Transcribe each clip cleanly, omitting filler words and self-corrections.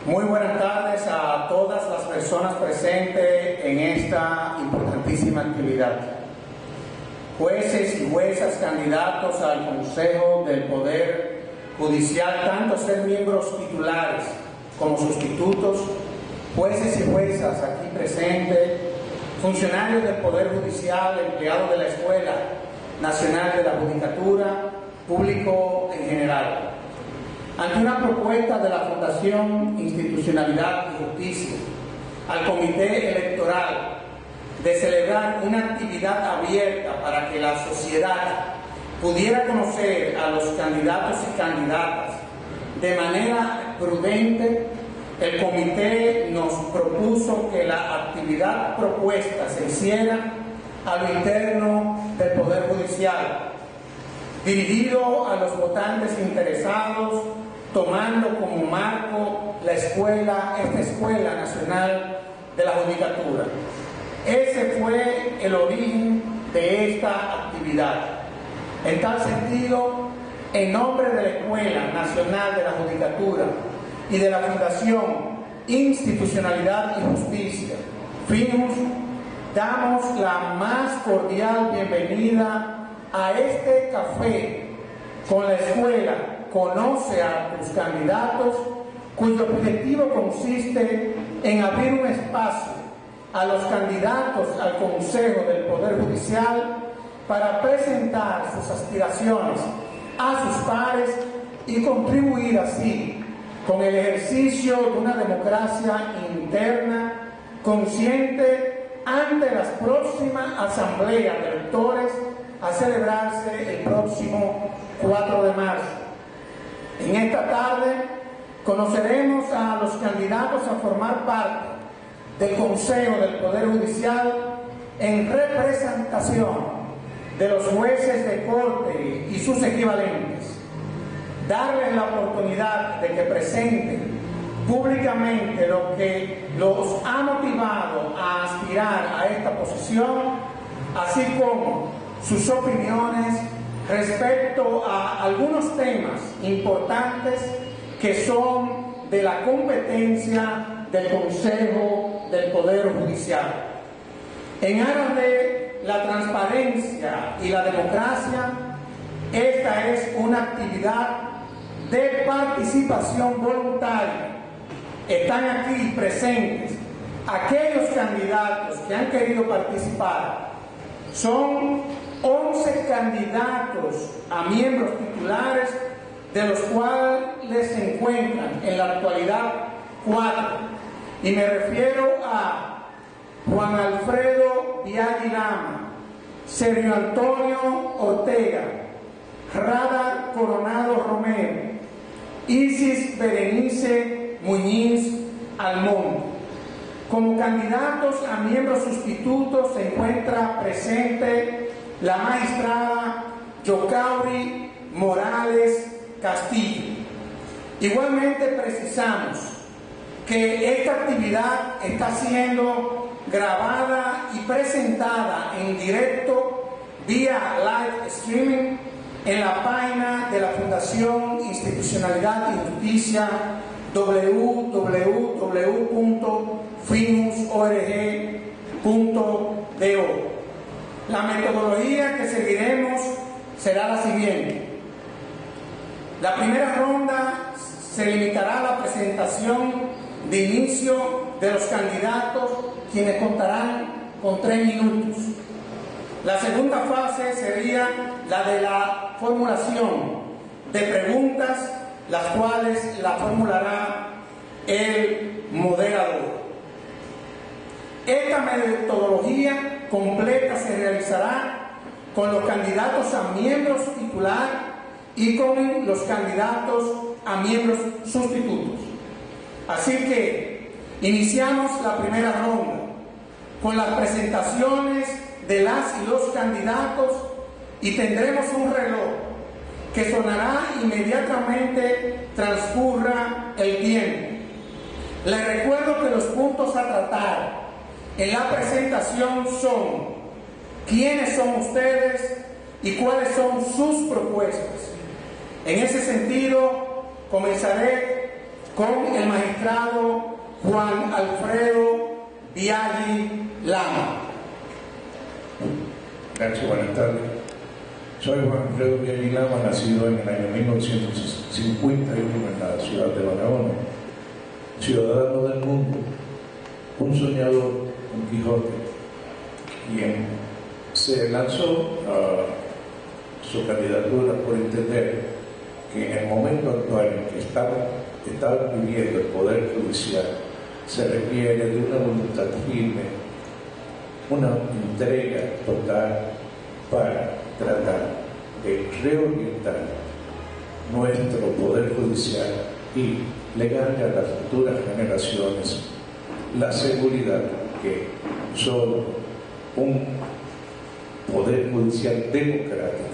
Muy buenas tardes a todas las personas presentes en esta importantísima actividad. Jueces y juezas candidatos al Consejo del Poder Judicial, tanto ser miembros titulares como sustitutos, jueces y juezas aquí presentes, funcionarios del Poder Judicial, empleados de la Escuela Nacional de la Judicatura, público en general. Ante una propuesta de la Fundación Institucionalidad y Justicia al Comité Electoral de celebrar una actividad abierta para que la sociedad pudiera conocer a los candidatos y candidatas de manera prudente, el comité nos propuso que la actividad propuesta se hiciera a lo interno del Poder Judicial, dirigido a los votantes interesados, tomando como marco esta Escuela Nacional de la Judicatura. Ese fue el origen de esta actividad. En tal sentido, en nombre de la Escuela Nacional de la Judicatura y de la Fundación Institucionalidad y Justicia, FINJUS, damos la más cordial bienvenida a este café con la escuela Conoce a tus candidatos, cuyo objetivo consiste en abrir un espacio a los candidatos al Consejo del Poder Judicial para presentar sus aspiraciones a sus pares y contribuir así con el ejercicio de una democracia interna consciente ante las próximas asambleas de electores a celebrarse el próximo 4 de marzo. En esta tarde conoceremos a los candidatos a formar parte del Consejo del Poder Judicial en representación de los jueces de corte y sus equivalentes. Darles la oportunidad de que presenten públicamente lo que los ha motivado a aspirar a esta posición, así como sus opiniones respecto a algunos temas importantes que son de la competencia del Consejo del Poder Judicial. En aras de la transparencia y la democracia, esta es una actividad de participación voluntaria. Están aquí presentes aquellos candidatos que han querido participar. Son 11 candidatos a miembros titulares, de los cuales se encuentran en la actualidad 4. Y me refiero a Juan Alfredo Viaggi Lama, Sergio Antonio Ortega, Rada Coronado Romero, Isis Berenice Muñiz Almonte. Como candidatos a miembros sustitutos se encuentra presente la magistrada Yocauri Morales Castillo. Igualmente precisamos que esta actividad está siendo grabada y presentada en directo vía live streaming en la página de la Fundación Institucionalidad y Justicia www.finjusorg.do. La metodología que seguiremos será la siguiente. La primera ronda se limitará a la presentación de inicio de los candidatos, quienes contarán con 3 minutos. La segunda fase sería la de la formulación de preguntas, las cuales la formulará el moderador. Esta metodología completa se realizará con los candidatos a miembros titular y con los candidatos a miembros sustitutos. Así que iniciamos la primera ronda con las presentaciones de las y los candidatos y tendremos un reloj que sonará inmediatamente transcurra el tiempo. Les recuerdo que los puntos a tratar en la presentación son quiénes son ustedes y cuáles son sus propuestas. En ese sentido, comenzaré con el magistrado Juan Alfredo Biaggi Lama. Gracias, buenas tardes. Soy Juan Alfredo Biaggi Lama, nacido en el año 1951 en la ciudad de Barahona, ciudadano del mundo, un soñador, un Quijote, quien se lanzó a su candidatura por entender que en el momento actual en que está viviendo el Poder Judicial se requiere de una voluntad firme, una entrega total para tratar de reorientar nuestro Poder Judicial y legarle a las futuras generaciones la seguridad que solo un Poder Judicial democrático,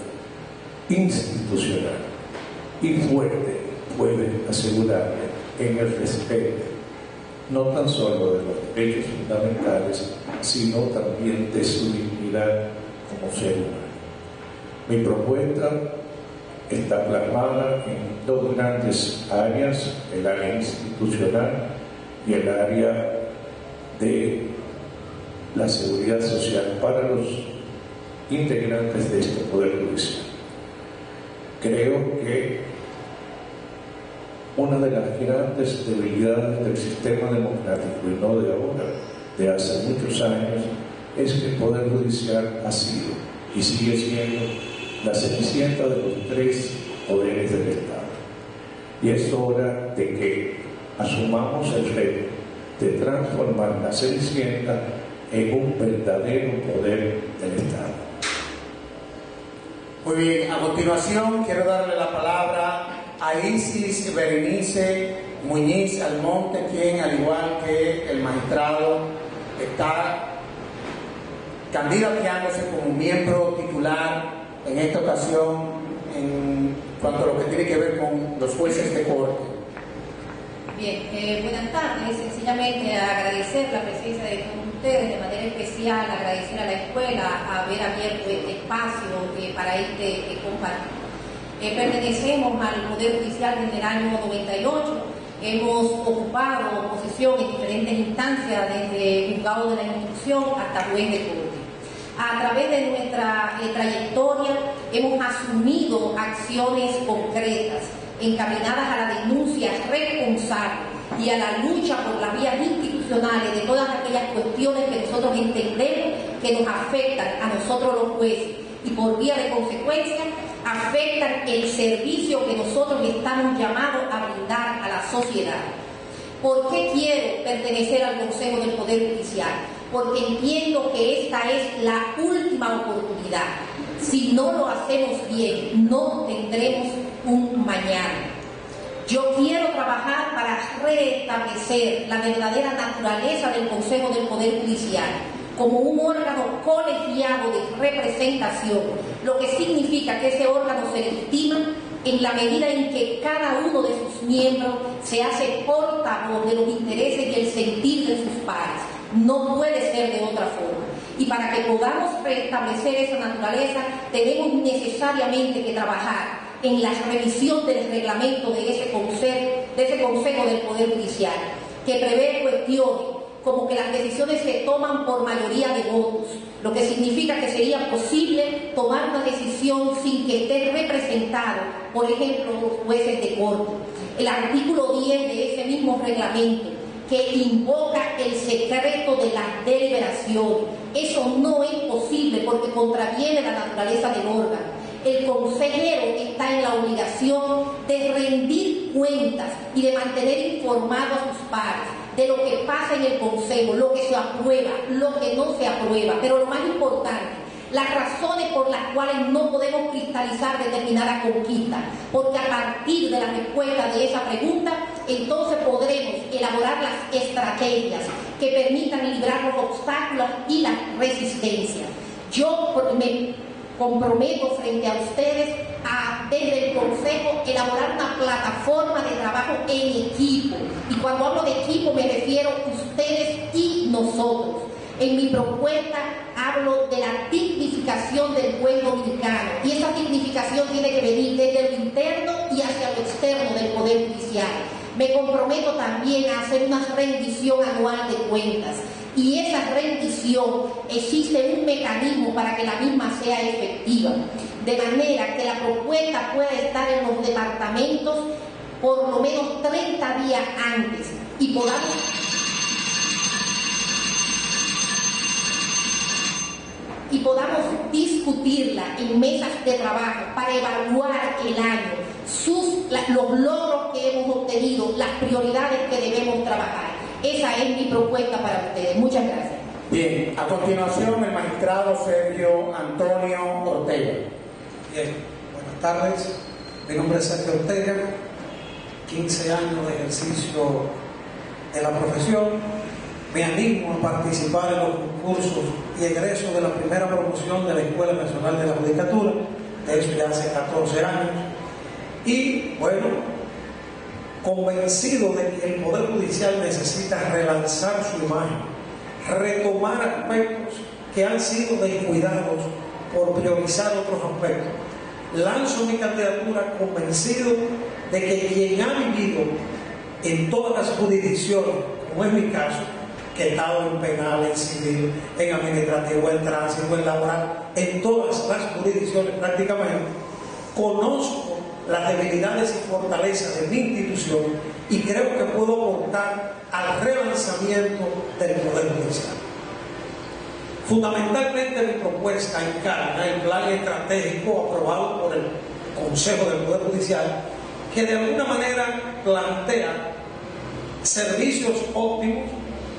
institucional y fuerte puede asegurarle en el respeto no tan solo de los derechos fundamentales, sino también de su dignidad como ser humano. Mi propuesta está plasmada en dos grandes áreas, el área institucional y el área de la seguridad social para los integrantes de este Poder Judicial. Creo que una de las grandes debilidades del sistema democrático, y no de ahora, de hace muchos años, es que el Poder Judicial ha sido y sigue siendo la cenicienta de los tres poderes del Estado. Y es hora de que asumamos el reto de transformar la cenicienta en un verdadero poder del Estado. Muy bien, a continuación quiero darle la palabra a Isis Berenice Muñiz Almonte, quien, al igual que el magistrado, está candidateándose como miembro titular en esta ocasión en cuanto a lo que tiene que ver con los jueces de corte. Bien, buenas tardes. Sencillamente agradecer la presencia de todos ustedes, de manera especial agradecer a la escuela haber abierto este espacio para este compartir. Pertenecemos al Poder Judicial desde el año 98, hemos ocupado posición en diferentes instancias, desde juzgado de la instrucción hasta juez de corte. A través de nuestra trayectoria hemos asumido acciones concretas encaminadas a la denuncia responsable y a la lucha por las vías institucionales de todas aquellas cuestiones que nosotros entendemos que nos afectan a nosotros los jueces y por vía de consecuencia afectan el servicio que nosotros estamos llamados a brindar a la sociedad. ¿Por qué quiero pertenecer al Consejo del Poder Judicial? Porque entiendo que esta es la última oportunidad. Si no lo hacemos bien, no tendremos un mañana. Yo quiero trabajar para restablecer la verdadera naturaleza del Consejo del Poder Judicial como un órgano colegiado de representación, lo que significa que ese órgano se legitima en la medida en que cada uno de sus miembros se hace portavoz de los intereses y el sentir de sus pares. No puede ser de otra forma. Y para que podamos restablecer esa naturaleza, tenemos necesariamente que trabajar en la revisión del reglamento de ese Consejo del Poder Judicial, que prevé cuestiones como que las decisiones se toman por mayoría de votos, lo que significa que sería posible tomar una decisión sin que esté representado, por ejemplo, los jueces de corte. El artículo 10 de ese mismo reglamento, que invoca el secreto de las deliberaciones, eso no es posible porque contraviene la naturaleza del órgano. El consejero está en la obligación de rendir cuentas y de mantener informados a sus pares de lo que pasa en el consejo, lo que se aprueba, lo que no se aprueba, pero lo más importante, las razones por las cuales no podemos cristalizar determinada conquista, porque a partir de la respuesta de esa pregunta, entonces podremos elaborar las estrategias que permitan librar los obstáculos y las resistencias. Yo me comprometo frente a ustedes a, desde el Consejo, elaborar una plataforma de trabajo en equipo. Y cuando hablo de equipo me refiero a ustedes y nosotros. En mi propuesta hablo de la dignificación del juez dominicano, y esa dignificación tiene que venir desde lo interno y hacia lo externo del Poder Judicial. me comprometo también a hacer una rendición anual de cuentas. Y esa rendición existe un mecanismo para que la misma sea efectiva, de manera que la propuesta pueda estar en los departamentos por lo menos 30 días antes y podamos discutirla en mesas de trabajo para evaluar el año, los logros que hemos obtenido, las prioridades que debemos trabajar. Esa es mi propuesta para ustedes. Muchas gracias. Bien, a continuación el magistrado Sergio Antonio Ortega. Bien, buenas tardes. Mi nombre es Sergio Ortega, 15 años de ejercicio de la profesión. Me animo a participar en los concursos y egreso de la primera promoción de la Escuela Nacional de la Judicatura, de eso ya hace 14 años. Y bueno, convencido de que el Poder Judicial necesita relanzar su imagen, retomar aspectos que han sido descuidados por priorizar otros aspectos. Lanzo mi candidatura convencido de que quien ha vivido en todas las jurisdicciones, como es mi caso, que he estado en penal, en civil, en administrativo, en tránsito, en laboral, en todas las jurisdicciones prácticamente, conozco las debilidades y fortalezas de mi institución y creo que puedo aportar al relanzamiento del Poder Judicial. Fundamentalmente mi propuesta encarna el plan estratégico aprobado por el Consejo del Poder Judicial, que de alguna manera plantea servicios óptimos,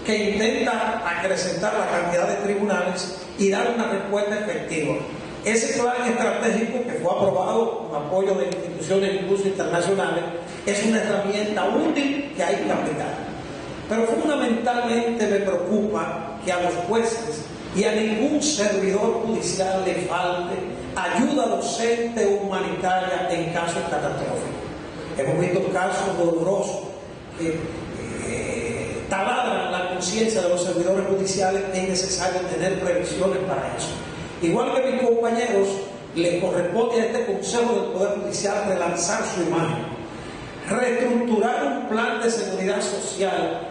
que intenta acrecentar la cantidad de tribunales y dar una respuesta efectiva. Ese plan estratégico, que fue aprobado con apoyo de instituciones incluso internacionales, es una herramienta útil que hay que aplicar. Pero fundamentalmente me preocupa que a los jueces y a ningún servidor judicial le falte ayuda docente o humanitaria en casos catastróficos. Hemos visto casos dolorosos que taladran la conciencia de los servidores judiciales. Es necesario tener previsiones para eso. Igual que mis compañeros, les corresponde a este Consejo del Poder Judicial relanzar su imagen, reestructurar un plan de seguridad social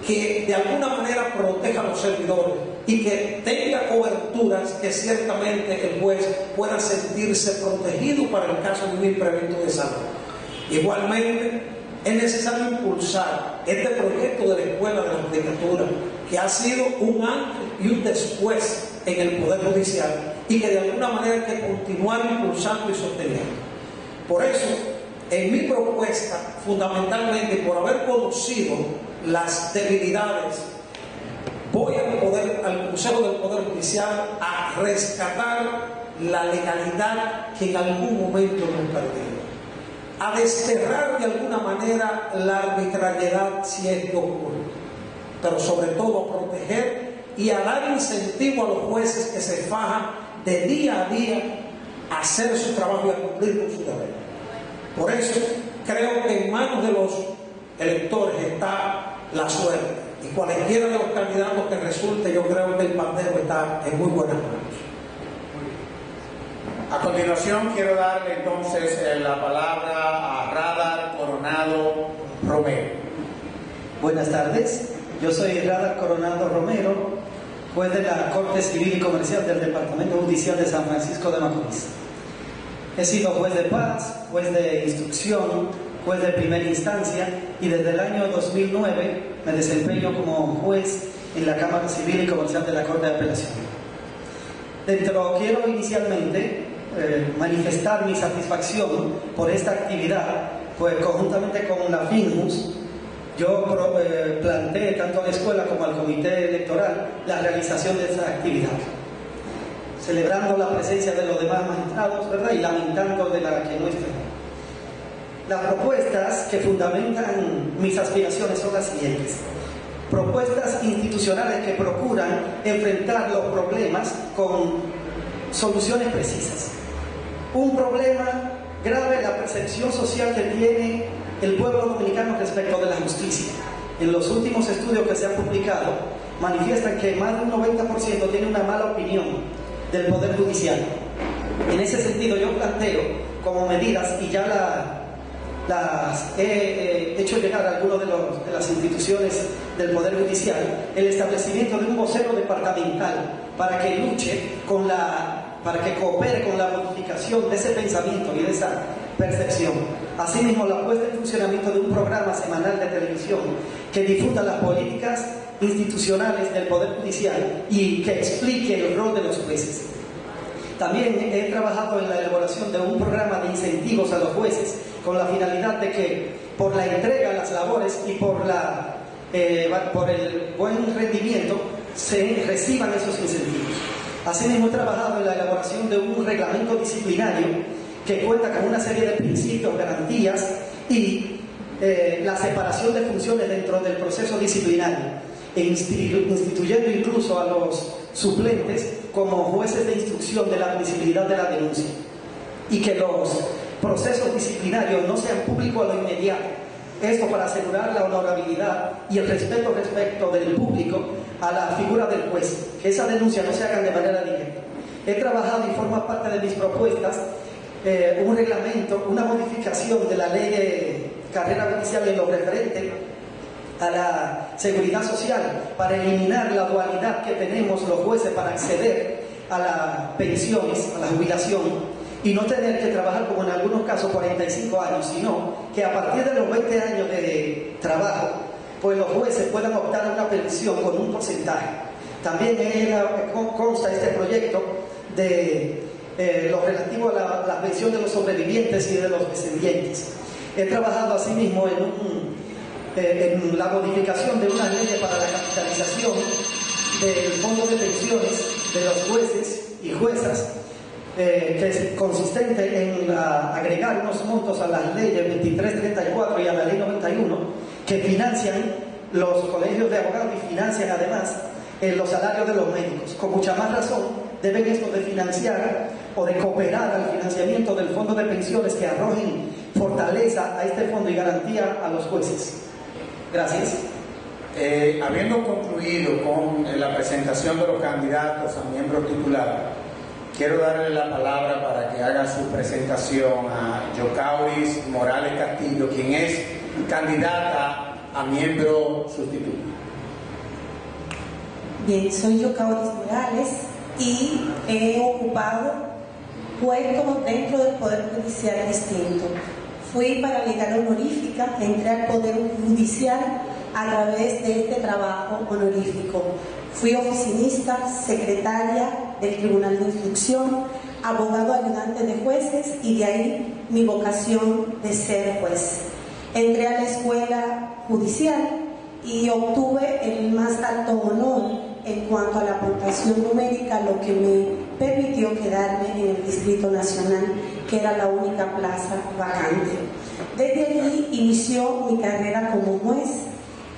que de alguna manera proteja a los servidores y que tenga coberturas que ciertamente el juez pueda sentirse protegido para el caso de un imprevisto de salud. Igualmente, es necesario impulsar este proyecto de la Escuela de la Judicatura, que ha sido un antes y un después en el Poder Judicial y que de alguna manera hay que continuar impulsando y sosteniendo. Por eso, en mi propuesta, fundamentalmente por haber conocido las debilidades, voy al Consejo del Poder Judicial a rescatar la legalidad que en algún momento hemos perdido, a desterrar de alguna manera la arbitrariedad si esto ocurre, pero sobre todo a proteger y a dar incentivo a los jueces que se fajan de día a día a hacer su trabajo y a cumplir con su deber. Por eso creo que en manos de los electores está la suerte, y cualquiera de los candidatos que resulte, yo creo que el pandero está en muy buenas manos. A continuación quiero darle entonces la palabra a Radar Coronado Romero. Buenas tardes, yo soy Radar Coronado Romero, juez de la Corte Civil y Comercial del Departamento Judicial de San Francisco de Macorís. He sido juez de paz, juez de instrucción, juez de primera instancia y desde el año 2009 me desempeño como juez en la Cámara Civil y Comercial de la Corte de Apelación. Quiero inicialmente manifestar mi satisfacción por esta actividad, pues conjuntamente con la FINJUS yo planteé tanto a la escuela como al comité electoral la realización de esta actividad, celebrando la presencia de los demás magistrados, ¿verdad?, y lamentando de la que no esté. Las propuestas que fundamentan mis aspiraciones son las siguientes: propuestas institucionales que procuran enfrentar los problemas con soluciones precisas. Un problema grave, la percepción social que tiene el pueblo dominicano respecto de la justicia. En los últimos estudios que se han publicado manifiestan que más de un 90% tiene una mala opinión del Poder Judicial. En ese sentido yo planteo como medidas, y ya he hecho llegar a algunas de las instituciones del Poder Judicial el establecimiento de un vocero departamental para que luche para que coopere con la modificación de ese pensamiento y de esa percepción. Asimismo, la puesta en funcionamiento de un programa semanal de televisión que difunda las políticas institucionales del Poder Judicial y que explique el rol de los jueces. También he trabajado en la elaboración de un programa de incentivos a los jueces con la finalidad de que por la entrega a las labores y por el buen rendimiento se reciban esos incentivos. Asimismo, he trabajado en la elaboración de un reglamento disciplinario que cuenta con una serie de principios, garantías y la separación de funciones dentro del proceso disciplinario, instituyendo incluso a los suplentes como jueces de instrucción de la admisibilidad de la denuncia, y que los procesos disciplinarios no sean públicos a lo inmediato. Esto para asegurar la honorabilidad y el respeto respecto del público a la figura del juez, que esa denuncia no se haga de manera directa. He trabajado y forma parte de mis propuestas un reglamento, una modificación de la ley de carrera judicial en lo referente a la seguridad social para eliminar la dualidad que tenemos los jueces para acceder a las pensiones, a la jubilación, y no tener que trabajar como en algunos casos 45 años, sino que a partir de los 20 años de trabajo, pues los jueces puedan optar a una pensión con un porcentaje. También consta este proyecto de lo relativo a la pensión de los sobrevivientes y de los descendientes. He trabajado asimismo en la modificación de una ley para la capitalización del fondo de pensiones de los jueces y juezas, que es consistente en agregar unos montos a las leyes 2334 y a la ley 91, que financian los colegios de abogados y financian además los salarios de los médicos. Con mucha más razón deben estos de financiar o de cooperar al financiamiento del fondo de pensiones que arrojen fortaleza a este fondo y garantía a los jueces. Gracias. Habiendo concluido con la presentación de los candidatos a miembro titular, quiero darle la palabra para que haga su presentación a Yocauris Morales Castillo, quien es candidata a miembro sustituto. Bien, soy Yocauris Morales y he ocupado puestos dentro del Poder Judicial distinto. Fui paralegal honorífica, entré al Poder Judicial a través de este trabajo honorífico. Fui oficinista, secretaria del Tribunal de Instrucción, abogado ayudante de jueces y de ahí mi vocación de ser juez. Entré a la escuela judicial y obtuve el más alto honor en cuanto a la puntuación numérica, lo que me permitió quedarme en el Distrito Nacional, que era la única plaza vacante. Desde allí inició mi carrera como juez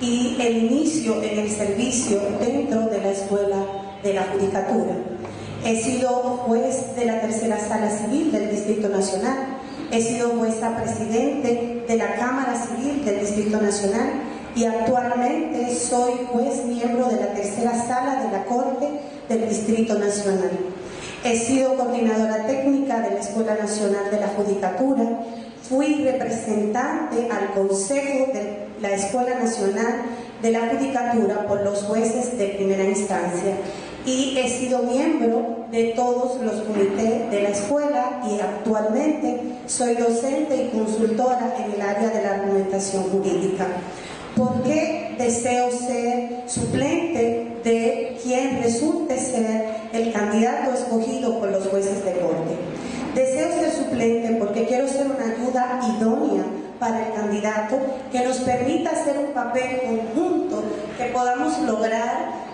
y el inicio en el servicio dentro de la Escuela de la Judicatura. He sido juez de la tercera sala civil del Distrito Nacional, he sido jueza presidente de la Cámara Civil del Distrito Nacional y actualmente soy juez miembro de la tercera sala de la Corte del Distrito Nacional. He sido coordinadora técnica de la Escuela Nacional de la Judicatura, fui representante al Consejo de la Escuela Nacional de la Judicatura por los jueces de primera instancia y he sido miembro de todos los comités de la escuela y actualmente soy docente y consultora en el área de la argumentación jurídica. ¿Por qué deseo ser suplente de quien resulte ser el candidato escogido por los jueces de corte? Deseo ser suplente porque quiero ser una ayuda idónea para el candidato que nos permita hacer un papel conjunto, que podamos lograr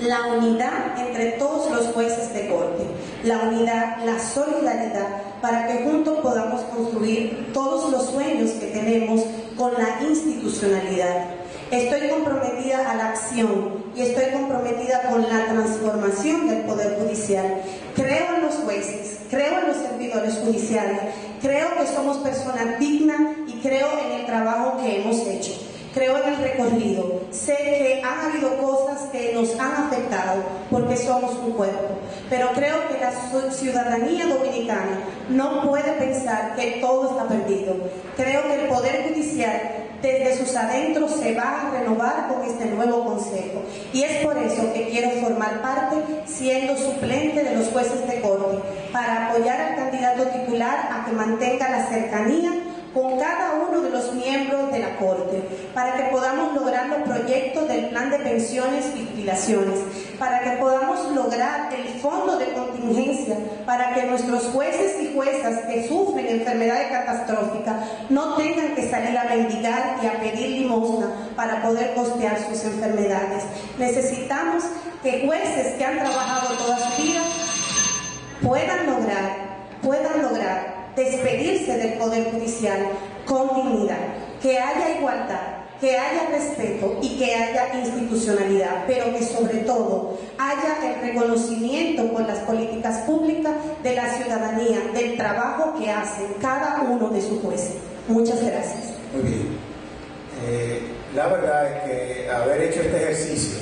la unidad entre todos los jueces de corte, la unidad, la solidaridad, para que juntos podamos construir todos los sueños que tenemos con la institucionalidad. Estoy comprometida a la acción y estoy comprometida con la transformación del Poder Judicial. Creo en los jueces, creo en los servidores judiciales, creo que somos personas dignas y creo en el trabajo que hemos hecho. Creo en el recorrido. Sé que que han habido cosas que nos han afectado porque somos un cuerpo, pero creo que la ciudadanía dominicana no puede pensar que todo está perdido. Creo que el Poder Judicial desde sus adentros se va a renovar con este nuevo consejo, y es por eso que quiero formar parte siendo suplente de los jueces de corte, para apoyar al candidato titular a que mantenga la cercanía con cada uno de los miembros de la Corte, para que podamos lograr los proyectos del plan de pensiones y jubilaciones, para que podamos lograr el fondo de contingencia, para que nuestros jueces y juezas que sufren enfermedades catastróficas no tengan que salir a mendigar y a pedir limosna para poder costear sus enfermedades. Necesitamos que jueces que han trabajado toda su vida puedan lograr despedirse del Poder Judicial con dignidad, que haya igualdad, que haya respeto y que haya institucionalidad, pero que sobre todo haya el reconocimiento por las políticas públicas de la ciudadanía, del trabajo que hacen cada uno de sus jueces. Muchas gracias. Muy bien. La verdad es que haber hecho este ejercicio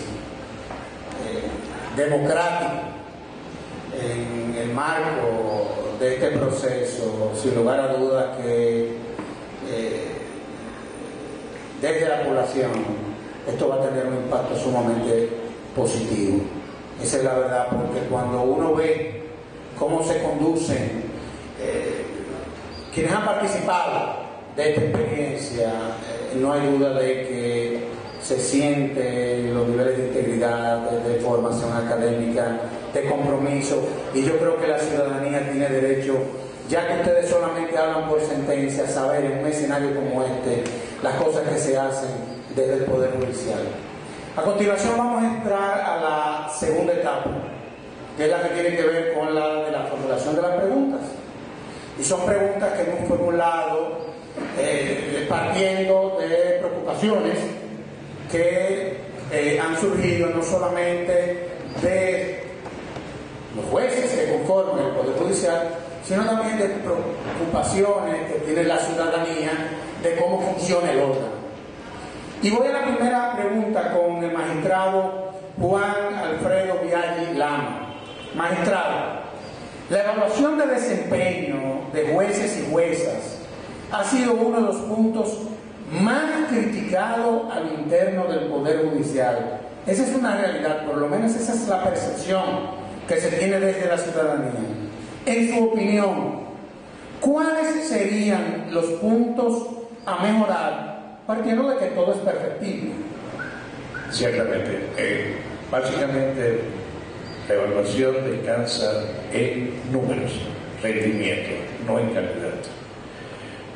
democrático en el marco de este proceso, sin lugar a dudas que desde la población esto va a tener un impacto sumamente positivo. Esa es la verdad, porque cuando uno ve cómo se conducen quienes han participado de esta experiencia, no hay duda de que se sienten los niveles de integridad, de formación académica, de compromiso, y yo creo que la ciudadanía tiene derecho, ya que ustedes solamente hablan por sentencia, a saber en un escenario como este las cosas que se hacen desde el Poder Judicial. A continuación vamos a entrar a la segunda etapa, que es la que tiene que ver con la de la formulación de las preguntas, y son preguntas que hemos formulado partiendo de preocupaciones que han surgido no solamente de los jueces que conforman el Poder Judicial, sino también de preocupaciones que tiene la ciudadanía de cómo funciona el órgano. Y voy a la primera pregunta con el magistrado Juan Alfredo Viaggi Lama. Magistrado, la evaluación de desempeño de jueces y juezas ha sido uno de los puntos más criticado al interno del Poder Judicial. Esa es una realidad, por lo menos esa es la percepción que se tiene desde la ciudadanía. En su opinión, ¿cuáles serían los puntos a mejorar, partiendo de que todo es perfectible? Ciertamente. Básicamente, la evaluación descansa en números, rendimiento, no en calidad.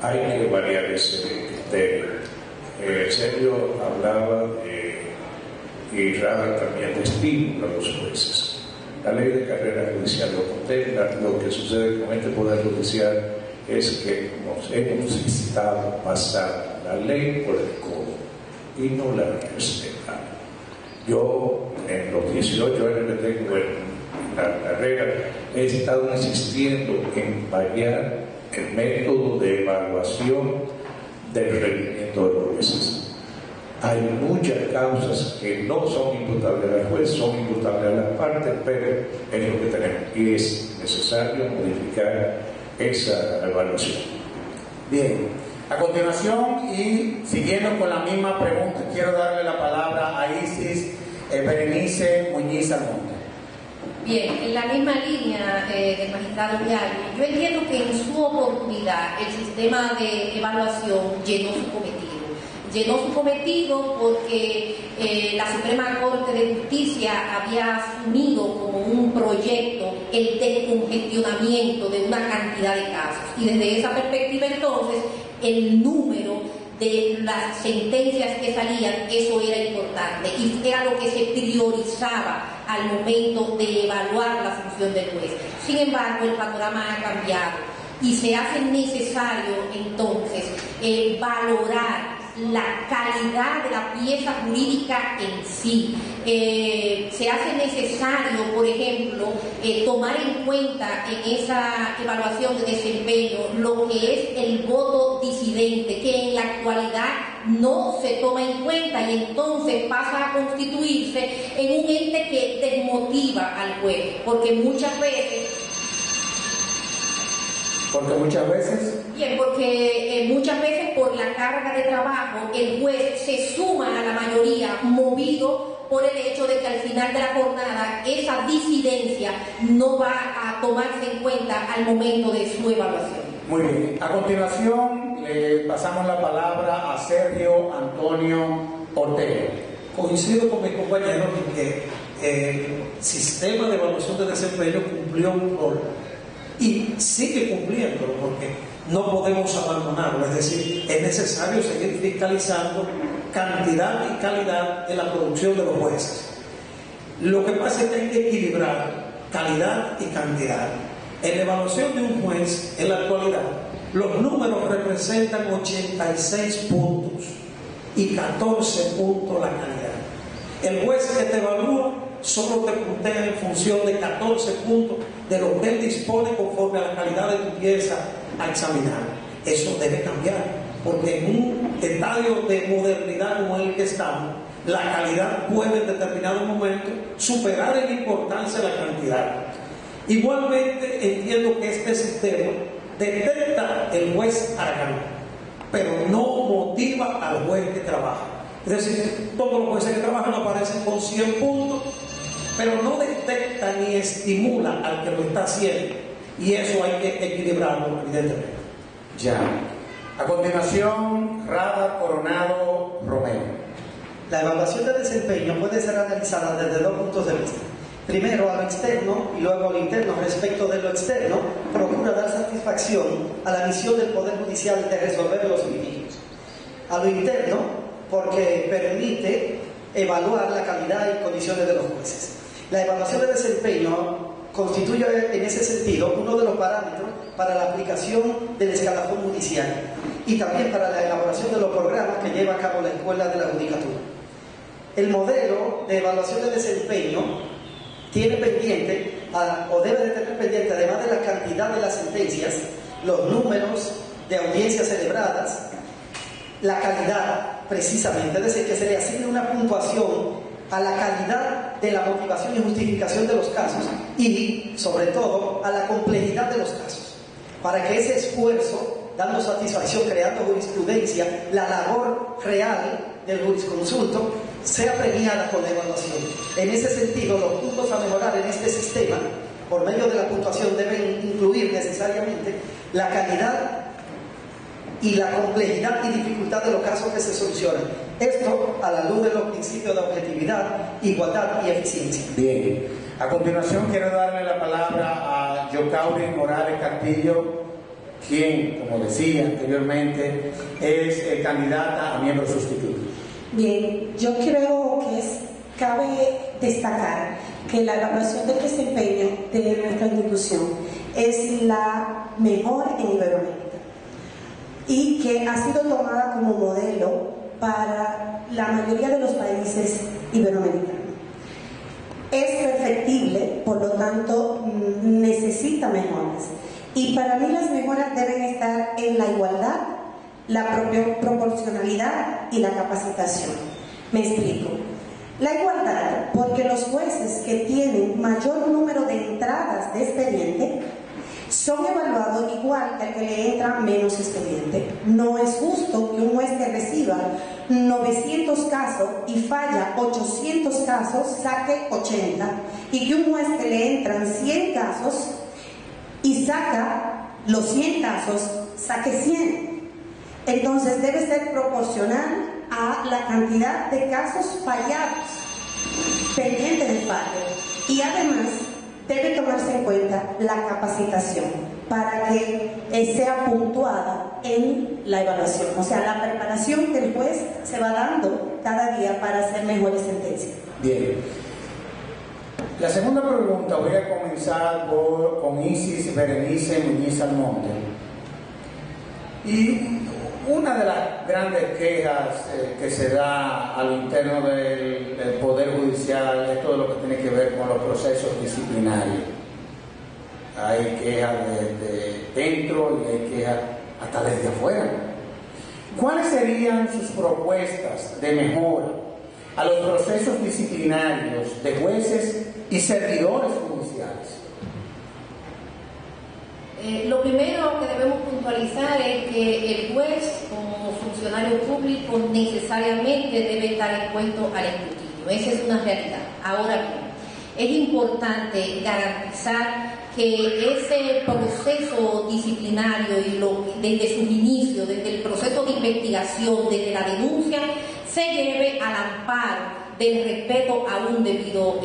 Hay que variar ese criterio. Sergio hablaba y Rada también de estímulo a los jueces. La ley de carrera judicial lo contempla. Lo que sucede con este Poder Judicial es que nos hemos necesitado pasar la ley por el codo y no la respetamos. Yo, en los 18 años que tengo en la carrera, he estado insistiendo en variar el método de evaluación del rendimiento de los jueces. Hay muchas causas que no son imputables al juez, son imputables a las partes, pero es lo que tenemos y es necesario modificar esa evaluación. Bien, a continuación y siguiendo con la misma pregunta, quiero darle la palabra a Isis Berenice Muñiz Almonte. Bien, en la misma línea del magistrado Viaggi, yo entiendo que en su oportunidad el sistema de evaluación llenó su cometido. Llenó su cometido porque la Suprema Corte de Justicia había asumido como un proyecto el descongestionamiento de una cantidad de casos. Y desde esa perspectiva entonces, el número de las sentencias que salían, eso era importante y era lo que se priorizaba al momento de evaluar la función del juez. Sin embargo, el panorama ha cambiado y se hace necesario entonces valorar la calidad de la pieza jurídica en sí. Se hace necesario, por ejemplo, tomar en cuenta en esa evaluación de desempeño lo que es el voto disidente, que en la actualidad no se toma en cuenta y entonces pasa a constituirse en un ente que desmotiva al juez, porque muchas veces... Bien, porque muchas veces por la carga de trabajo el juez se suma a la mayoría movido por el hecho de que al final de la jornada esa disidencia no va a tomarse en cuenta al momento de su evaluación. Muy bien. A continuación le pasamos la palabra a Sergio Antonio Ortega. Coincido con mis compañeros en que el sistema de evaluación de desempeño cumplió un rol y sigue cumpliéndolo, porque no podemos abandonarlo. Es decir, es necesario seguir fiscalizando cantidad y calidad en la producción de los jueces. Lo que pasa es que hay que equilibrar calidad y cantidad. En la evaluación de un juez, en la actualidad, los números representan 86 puntos y 14 puntos la calidad. El juez que te evalúa solo te puntea en función de 14 puntos de lo que él dispone conforme a la calidad de tu pieza a examinar. Eso debe cambiar, porque en un estadio de modernidad como el que estamos, la calidad puede en determinado momento superar en importancia la cantidad. Igualmente entiendo que este sistema detecta el juez aragán, pero no motiva al juez que trabaja. Es decir, todos los jueces que trabajan aparecen con 100 puntos, pero no detecta ni estimula al que lo está haciendo, y eso hay que equilibrarlo, evidentemente. Ya. A continuación, Rada Coronado Romero. La evaluación de desempeño puede ser analizada desde dos puntos de vista. Primero a lo externo y luego a lo interno. Respecto de lo externo, procura dar satisfacción a la misión del Poder Judicial de resolver los litigios. A lo interno, porque permite evaluar la calidad y condiciones de los jueces. La evaluación de desempeño constituye en ese sentido uno de los parámetros para la aplicación del escalafón judicial y también para la elaboración de los programas que lleva a cabo la Escuela de la Judicatura. El modelo de evaluación de desempeño tiene pendiente, o debe de tener pendiente, además de la cantidad de las sentencias, los números de audiencias celebradas, la calidad precisamente, es decir, que se le asigne una puntuación a la calidad de la motivación y justificación de los casos y, sobre todo, a la complejidad de los casos, para que ese esfuerzo, dando satisfacción, creando jurisprudencia, la labor real del jurisconsulto, sea premiada con la evaluación. En ese sentido, los puntos a mejorar en este sistema, por medio de la puntuación, deben incluir necesariamente la calidad y la complejidad y dificultad de los casos que se solucionan. Esto a la luz de los principios de objetividad, igualdad y eficiencia. Bien. A continuación quiero darle la palabra a Yocauri Morales Castillo, quien, como decía anteriormente, es candidata a miembro sustituto. Bien, yo creo que cabe destacar que la evaluación del desempeño de nuestra institución es la mejor en Iberoamérica y que ha sido tomada como modelo para la mayoría de los países iberoamericanos. Es perfectible, por lo tanto necesita mejoras, y para mí las mejoras deben estar en la igualdad, la propia proporcionalidad y la capacitación. Me explico. La igualdad, porque los jueces que tienen mayor número de entradas de expediente son evaluados igual que al que le entra menos expediente. No es justo que un juez que reciba 900 casos y falla 800 casos saque 80, y que un juez que le entran 100 casos y saca los 100 casos saque 100. Entonces debe ser proporcional a la cantidad de casos fallados, pendientes de fallo, y además debe tomarse en cuenta la capacitación para que sea puntuada en la evaluación, o sea, la preparación que el juez se va dando cada día para hacer mejores sentencias. Bien. La segunda pregunta voy a comenzar con Isis Berenice Muñiz Almonte. Y Una de las grandes quejas que se da al interno del Poder Judicial es todo lo que tiene que ver con los procesos disciplinarios. Hay quejas desde dentro y hay quejas hasta desde afuera. ¿Cuáles serían sus propuestas de mejora a los procesos disciplinarios de jueces y servidores judiciales? Lo primero que debemos puntualizar es que el juez, como funcionario público, necesariamente debe estar expuesto al escrutinio. Esa es una realidad. Ahora bien, es importante garantizar que ese proceso disciplinario desde sus inicios, desde el proceso de investigación, desde la denuncia, se lleve al amparo del respeto a un debido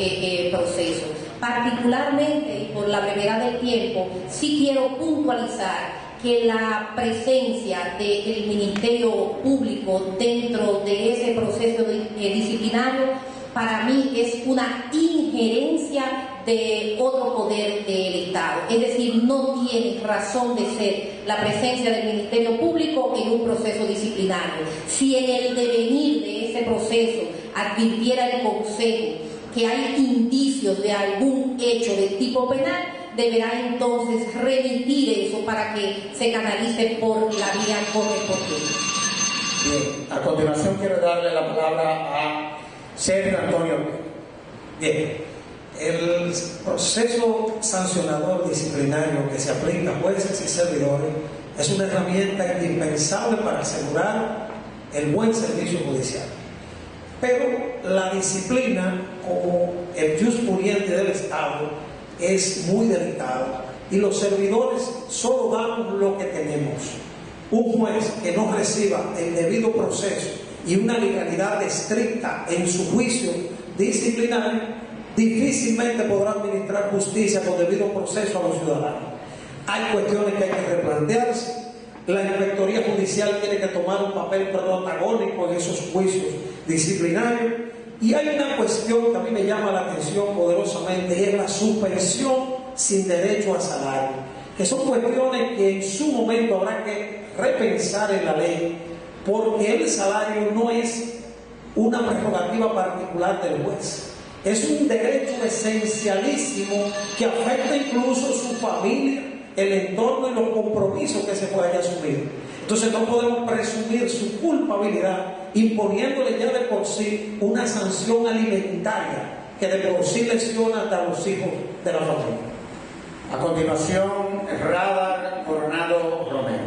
proceso. Particularmente, y por la brevedad del tiempo, sí quiero puntualizar que la presencia del Ministerio Público dentro de ese proceso disciplinario para mí es una injerencia de otro poder del Estado. Es decir, no tiene razón de ser la presencia del Ministerio Público en un proceso disciplinario. Si en el devenir de ese proceso advirtiera el Consejo que hay indicios de algún hecho de tipo penal, deberá entonces remitir eso para que se canalice por la vía correspondiente. Bien, a continuación quiero darle la palabra a Sergio Antonio. Bien, el proceso sancionador disciplinario que se aplica a jueces y servidores es una herramienta indispensable para asegurar el buen servicio judicial. Pero la disciplina, como el jus pudiente del Estado, es muy delicada y los servidores solo damos lo que tenemos. Un juez que no reciba el debido proceso y una legalidad estricta en su juicio disciplinario difícilmente podrá administrar justicia con debido proceso a los ciudadanos. Hay cuestiones que hay que replantearse. La Inspectoría Judicial tiene que tomar un papel protagónico en esos juicios disciplinarios. Y hay una cuestión que a mí me llama la atención poderosamente, y es la suspensión sin derecho a salario, que son cuestiones que en su momento habrá que repensar en la ley, porque el salario no es una prerrogativa particular del juez, es un derecho esencialísimo que afecta incluso su familia, el entorno y los compromisos que se puedan asumir. Entonces no podemos presumir su culpabilidad imponiéndole ya de por sí una sanción alimentaria que de por sí lesiona hasta los hijos de la familia. A continuación, Radar Coronado Romero.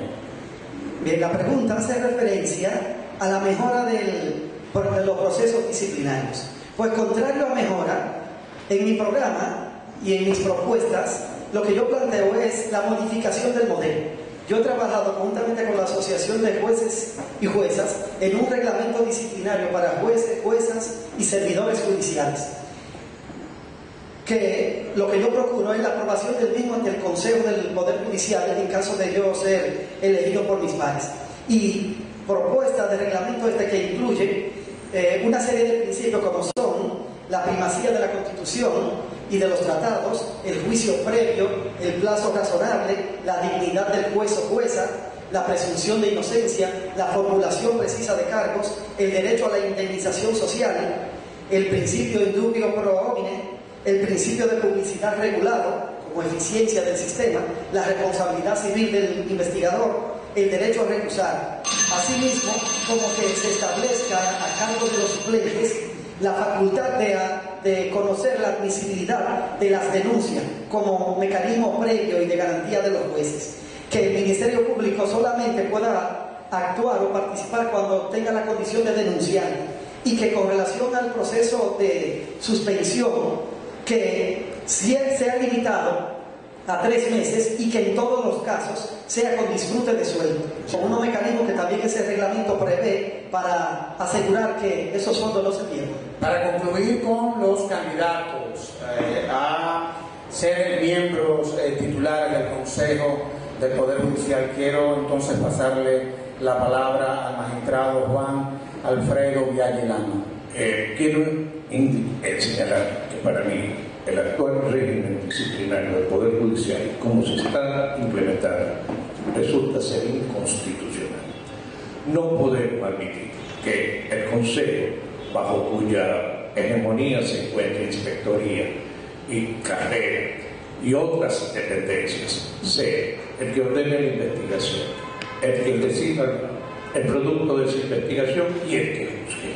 Bien, la pregunta hace referencia a la mejora de los procesos disciplinarios. Pues contrario a mejora, en mi programa y en mis propuestas, lo que yo planteo es la modificación del modelo. Yo he trabajado conjuntamente con la Asociación de Jueces y Juezas en un reglamento disciplinario para jueces, juezas y servidores judiciales, que lo que yo procuro es la aprobación del mismo ante el Consejo del Poder Judicial en caso de yo ser elegido por mis pares. Y propuesta de reglamento que incluye una serie de principios como son la primacía de la Constitución y de los tratados, el juicio previo, el plazo razonable, la dignidad del juez o jueza, la presunción de inocencia, la formulación precisa de cargos, el derecho a la indemnización social, el principio in dubio pro homine, el principio de publicidad regulado como eficiencia del sistema, la responsabilidad civil del investigador, el derecho a recusar. Asimismo, como que se establezca a cargo de los suplentes la facultad de conocer la admisibilidad de las denuncias como mecanismo previo y de garantía de los jueces. Que el Ministerio Público solamente pueda actuar o participar cuando tenga la condición de denunciante, y que con relación al proceso de suspensión, que sea limitado a 3 meses y que en todos los casos sea con disfrute de sueldo, con unos mecanismos que también ese reglamento prevé para asegurar que esos fondos no se pierdan. Para concluir con los candidatos a ser miembros titulares del Consejo del Poder Judicial, quiero entonces pasarle la palabra al magistrado Juan Alfredo Villagelano. Quiero señalar que para mí el actual régimen disciplinario del Poder Judicial, como se está implementando, resulta ser inconstitucional. No podemos admitir que el Consejo, bajo cuya hegemonía se encuentra Inspectoría y Carrera y otras dependencias, sea el que ordene la investigación, el que decida el producto de esa investigación y el que juzgue.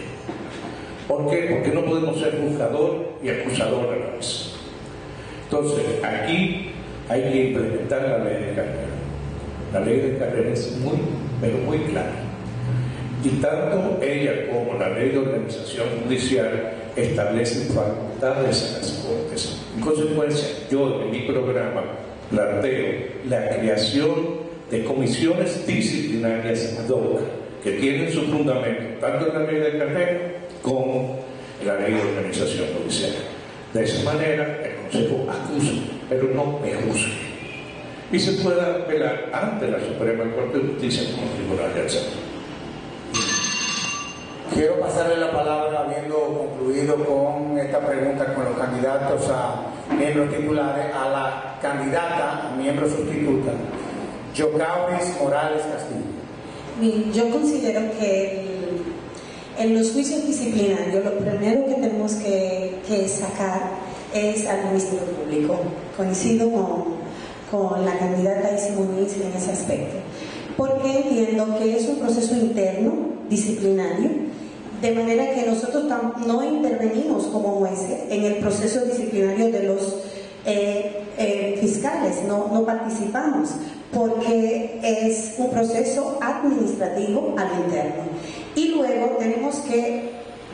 ¿Por qué? Porque no podemos ser juzgador y acusador a la vez. Entonces, aquí hay que implementar la ley de carrera. La ley de carrera es muy, pero muy clara. Y tanto ella como la ley de organización judicial establecen facultades a las Cortes. En consecuencia, yo en mi programa planteo la creación de comisiones disciplinarias ad hoc que tienen su fundamento tanto en la ley de carrera como en la ley de organización judicial. De esa manera, el Consejo acusa, pero no me juzgue. Y se pueda apelar ante la Suprema Corte de Justicia como Tribunal de Acceso. Quiero pasarle la palabra, habiendo concluido con esta pregunta con los candidatos a miembros titulares, a la candidata a miembro sustituta, Yocauris Morales Castillo. Bien, yo considero que en los juicios disciplinarios lo primero que tenemos que sacar es al Ministerio Público. Coincido con la candidata Isi Muniz en ese aspecto, porque entiendo que es un proceso interno disciplinario, de manera que nosotros no intervenimos como jueces en el proceso disciplinario de los fiscales, no participamos, porque es un proceso administrativo al interno. Y luego tenemos que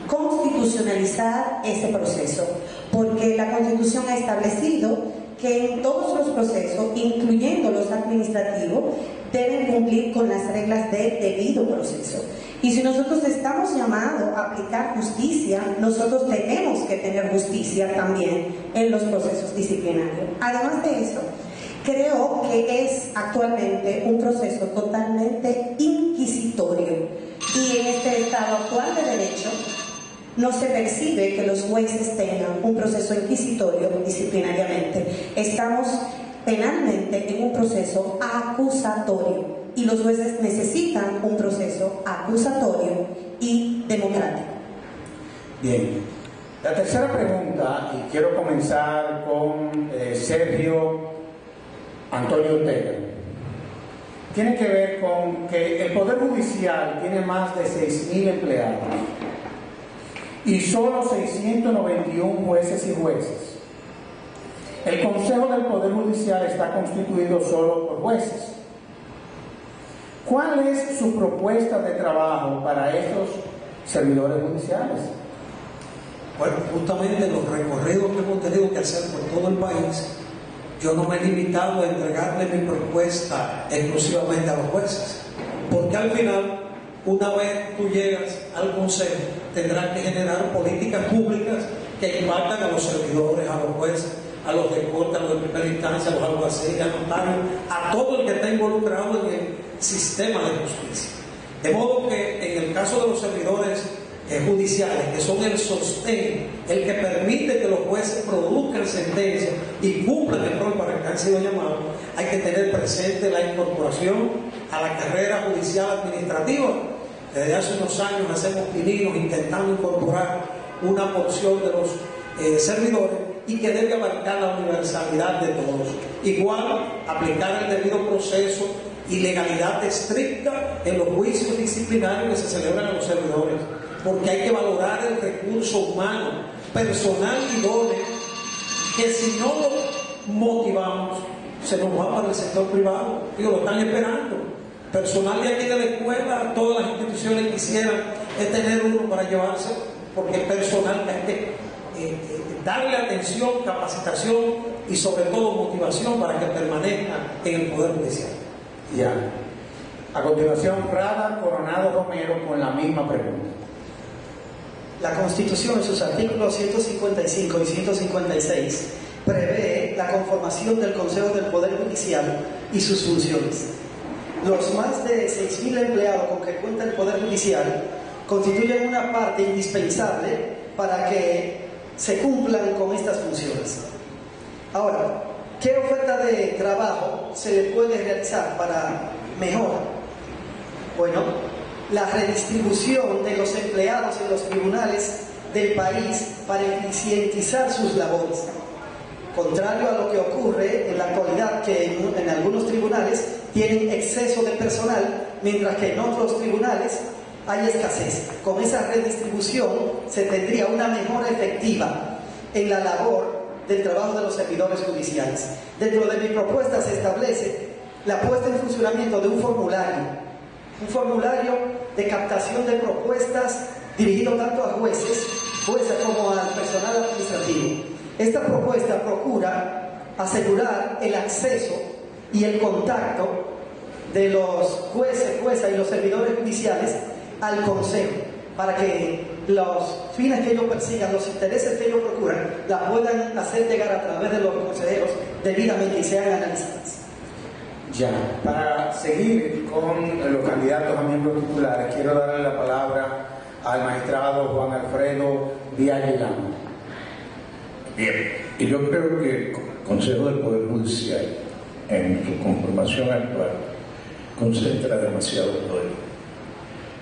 constitucionalizar ese proceso, porque la Constitución ha establecido que en todos los procesos, incluyendo los administrativos, deben cumplir con las reglas de debido proceso. Y si nosotros estamos llamados a aplicar justicia, nosotros tenemos que tener justicia también en los procesos disciplinarios. Además de eso, creo que es actualmente un proceso totalmente inquisitorio, y en este estado actual de derecho no se percibe que los jueces tengan un proceso inquisitorio disciplinariamente. Estamos penalmente en un proceso acusatorio, y los jueces necesitan un proceso acusatorio y democrático. Bien, la tercera pregunta, y quiero comenzar con Sergio Antonio Ortega, tiene que ver con que el Poder Judicial tiene más de 6.000 empleados y solo 691 jueces y jueces. El Consejo del Poder Judicial está constituido solo por jueces. ¿Cuál es su propuesta de trabajo para estos servidores judiciales? Bueno, justamente los recorridos que hemos tenido que hacer por todo el país, yo no me he limitado a entregarle mi propuesta exclusivamente a los jueces, porque al final, una vez tú llegas al Consejo, tendrás que generar políticas públicas que impactan a los servidores, a los jueces, a los de corte, a los de primera instancia, a los alguaciles, a los notarios, a todo el que está involucrado en el sistema de justicia. De modo que en el caso de los servidores judiciales, que son el sostén, el que permite que los jueces produzcan sentencias y cumplan el rol para el que han sido llamados, hay que tener presente la incorporación a la carrera judicial administrativa. Desde hace unos años hacemos pininos intentando incorporar una porción de los servidores, y que debe abarcar la universalidad de todos. Igual, aplicar el debido proceso y legalidad estricta en los juicios disciplinarios que se celebran a los servidores, porque hay que valorar el recurso humano, personal idóneo, que si no lo motivamos, se nos va para el sector privado. Digo, lo están esperando. Personal de aquí de la escuela, todas las instituciones quisieran tener uno para llevarse, porque el personal que hay que darle atención, capacitación y sobre todo motivación para que permanezca en el Poder Judicial. Ya. A continuación, Rada Coronado Romero con la misma pregunta. La Constitución, en sus artículos 155 y 156, prevé la conformación del Consejo del Poder Judicial y sus funciones. Los más de 6.000 empleados con que cuenta el Poder Judicial constituyen una parte indispensable para que se cumplan con estas funciones. Ahora, ¿qué oferta de trabajo se le puede realizar para mejora? Bueno, la redistribución de los empleados en los tribunales del país para eficientizar sus labores. Contrario a lo que ocurre en la actualidad, que en algunos tribunales tienen exceso de personal, mientras que en otros tribunales hay escasez. Con esa redistribución se tendría una mejora efectiva en la labor del trabajo de los servidores judiciales. Dentro de mi propuesta se establece la puesta en funcionamiento de un formulario de captación de propuestas dirigido tanto a jueces como al personal administrativo. Esta propuesta procura asegurar el acceso y el contacto de los jueces, juezas y los servidores judiciales al Consejo, para que los fines que ellos persigan, los intereses que ellos procuran, la puedan hacer llegar a través de los consejeros debidamente y sean analizadas. Ya, para seguir con los candidatos a miembros titulares, quiero darle la palabra al magistrado Juan Alfredo Díaz Lilama. Bien, y yo creo que el Consejo del Poder Judicial, en su conformación actual, concentra demasiado poder.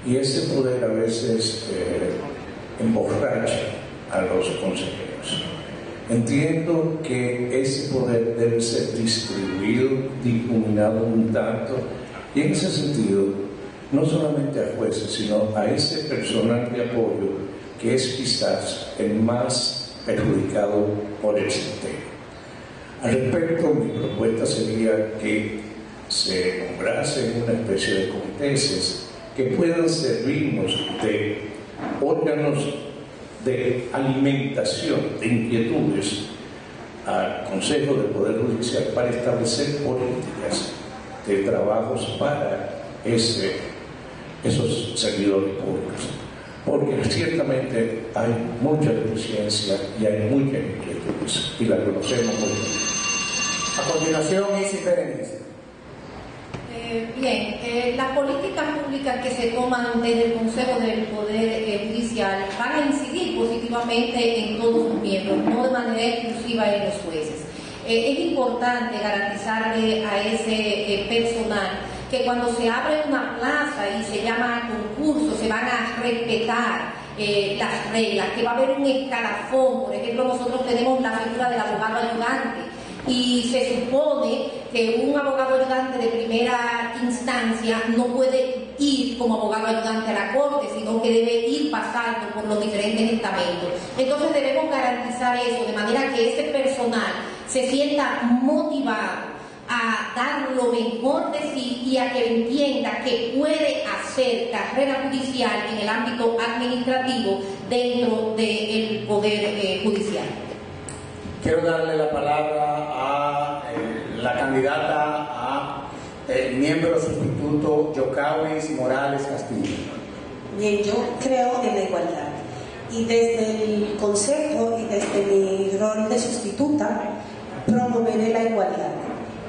Y ese poder a veces emborracha a los consejeros. Entiendo que ese poder debe ser distribuido, difuminado un tanto, y en ese sentido, no solamente a jueces, sino a ese personal de apoyo que es quizás el más perjudicado por el sistema. Al respecto, mi propuesta sería que se nombrasen una especie de comités que puedan servirnos de órganos de alimentación de inquietudes al Consejo del Poder Judicial para establecer políticas de trabajos para esos servidores públicos, porque ciertamente hay mucha deficiencia y hay muchas inquietudes y la conocemos muy bien. A continuación, Isis Berenice. Bien, las políticas públicas que se toman desde el Consejo del Poder Judicial van a incidir positivamente en todos sus miembros, no de manera exclusiva en los jueces. Es importante garantizarle a ese personal que cuando se abre una plaza y se llama concurso, se van a respetar las reglas, que va a haber un escalafón. Por ejemplo, nosotros tenemos la figura del abogado ayudante, y se supone que un abogado ayudante de primera instancia no puede ir como abogado ayudante a la corte, sino que debe ir pasando por los diferentes estamentos. Entonces debemos garantizar eso, de manera que ese personal se sienta motivado a dar lo mejor de sí y a que entienda que puede hacer carrera judicial en el ámbito administrativo dentro del Poder Judicial. Quiero darle la palabra a la candidata a miembro sustituto Yocaulis Morales Castillo. Bien, yo creo en la igualdad. Y desde el Consejo y desde mi rol de sustituta, promoveré la igualdad.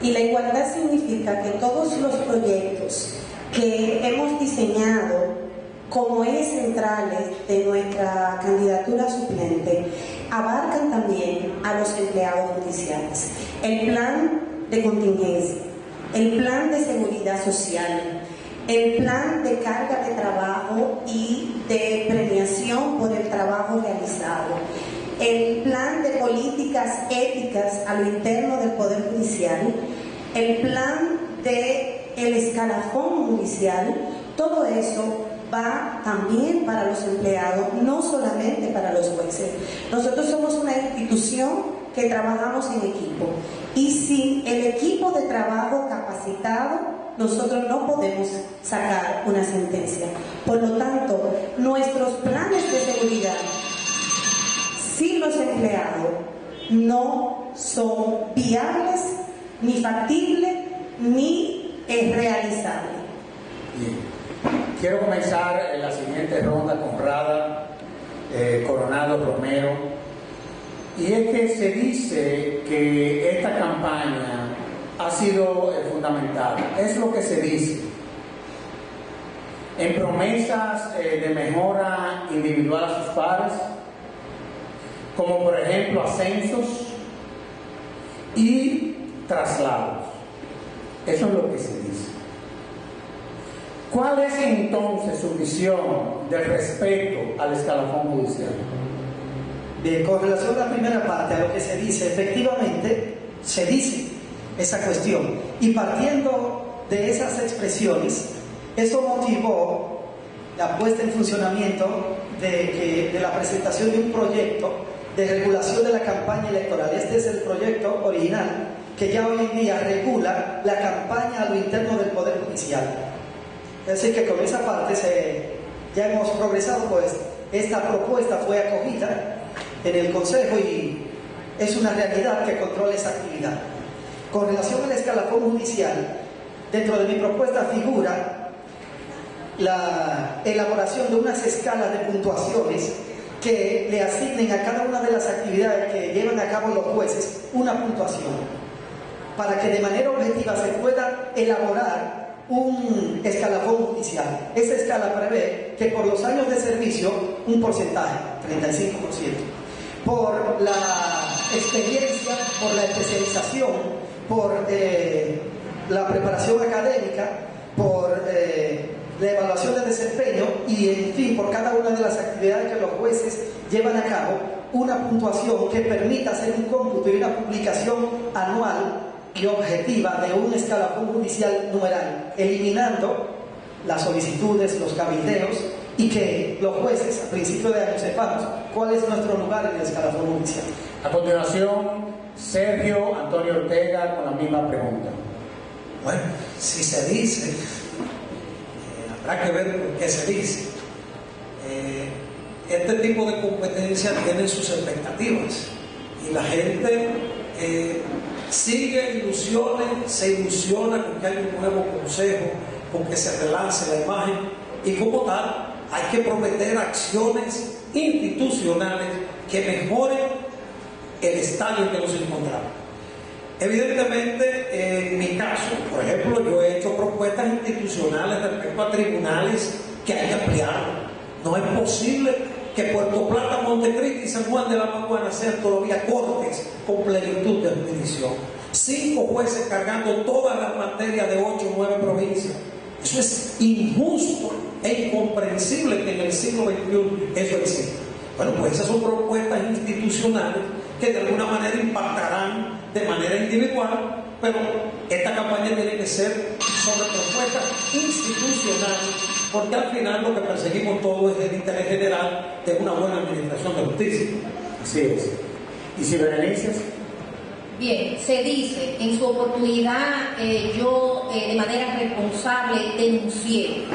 Y la igualdad significa que todos los proyectos que hemos diseñado como ejes centrales de nuestra candidatura suplente abarcan también a los empleados judiciales. El plan de contingencia, el plan de seguridad social, el plan de carga de trabajo y de premiación por el trabajo realizado, el plan de políticas éticas a lo interno del Poder Judicial, el plan de el escalafón judicial. Todo eso va también para los empleados, no solamente para los jueces. Nosotros somos una institución que trabajamos en equipo, y sin el equipo de trabajo capacitado, nosotros no podemos sacar una sentencia. Por lo tanto, nuestros planes de seguridad sin los empleados no son viables, ni factibles, ni realizables. Bien. Quiero comenzar en la siguiente ronda con Rada Coronado Romero, y es que se dice que esta campaña ha sido fundamental. Es lo que se dice en promesas de mejora individual a sus pares, como por ejemplo ascensos y traslados. Eso es lo que se dice. ¿Cuál es entonces su visión de respeto al escalafón judicial? Con relación a la primera parte, a lo que se dice, efectivamente se dice esa cuestión. Y partiendo de esas expresiones, eso motivó la puesta en funcionamiento de la presentación de un proyecto de regulación de la campaña electoral. Este es el proyecto original que ya hoy en día regula la campaña a lo interno del Poder Judicial. Es decir, que con esa parte ya hemos progresado, pues esta propuesta fue acogida en el Consejo y es una realidad que controla esa actividad. Con relación al escalafón judicial, dentro de mi propuesta figura la elaboración de unas escalas de puntuaciones que le asignen a cada una de las actividades que llevan a cabo los jueces una puntuación, para que de manera objetiva se pueda elaborar un escalafón judicial. Esa escala prevé que por los años de servicio, un porcentaje, 35%, por la experiencia, por la especialización, por la preparación académica, por la evaluación de desempeño y, en fin, por cada una de las actividades que los jueces llevan a cabo, una puntuación que permita hacer un cómputo y una publicación anual y objetiva de un escalafón judicial numeral, eliminando las solicitudes, los cabildeos, y que los jueces a principio de año sepamos cuál es nuestro lugar en el escalafón judicial. A continuación, Sergio Antonio Ortega con la misma pregunta. Bueno, si se dice, habrá que ver por qué se dice. Este tipo de competencias tienen sus expectativas y la gente sigue ilusiones, se ilusiona con que hay un nuevo consejo, con que se relance la imagen, y como tal hay que prometer acciones institucionales que mejoren el estadio en que nos encontramos. Evidentemente, en mi caso, por ejemplo, yo he hecho propuestas institucionales respecto a tribunales que hay que ampliar. No es posible que Puerto Plata, Montecristi y San Juan de la Maguana sean todavía cortes con plenitud de jurisdicción. 5 jueces cargando todas las materias de 8 o 9 provincias. Eso es injusto e incomprensible que en el siglo XXI eso exista. Bueno, pues esas son propuestas institucionales que de alguna manera impactarán de manera individual, pero esta campaña tiene que ser sobre propuestas institucionales, porque al final lo que perseguimos todos es el interés general de una buena administración de justicia. Así es. ¿Y si Berenice? Bien, se dice, en su oportunidad yo de manera responsable denuncié